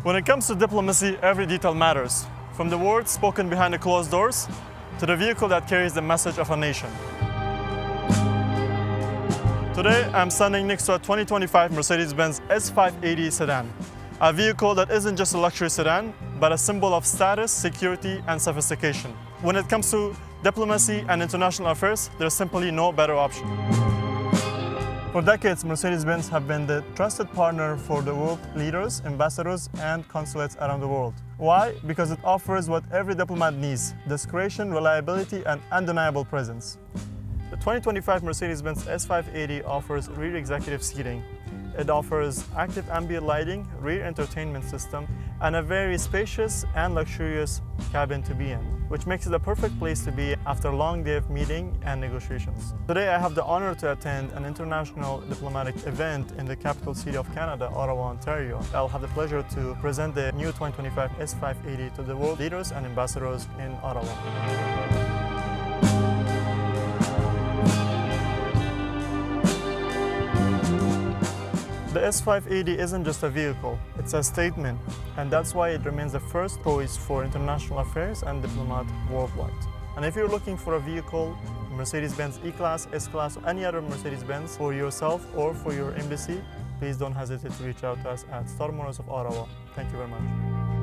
When it comes to diplomacy, every detail matters, from the words spoken behind the closed doors to the vehicle that carries the message of a nation. Today, I'm standing next to a 2025 Mercedes-Benz S580 sedan, a vehicle that isn't just a luxury sedan, but a symbol of status, security, and sophistication. When it comes to diplomacy and international affairs, there's simply no better option. For decades, Mercedes-Benz have been the trusted partner for the world leaders, ambassadors, and consulates around the world. Why? Because it offers what every diplomat needs: discretion, reliability, and undeniable presence. The 2025 Mercedes-Benz S580 offers rear executive seating. It offers active ambient lighting, rear entertainment system, and a very spacious and luxurious cabin to be in, which makes it a perfect place to be after a long day of meeting and negotiations. Today I have the honor to attend an international diplomatic event in the capital city of Canada, Ottawa, Ontario. I'll have the pleasure to present the new 2025 S580 to the world leaders and ambassadors in Ottawa. The S580 isn't just a vehicle, it's a statement, and that's why it remains the first choice for international affairs and diplomat worldwide. And if you're looking for a vehicle, Mercedes-Benz E-Class, S-Class, or any other Mercedes-Benz for yourself or for your embassy, please don't hesitate to reach out to us at Star Motors of Ottawa. Thank you very much.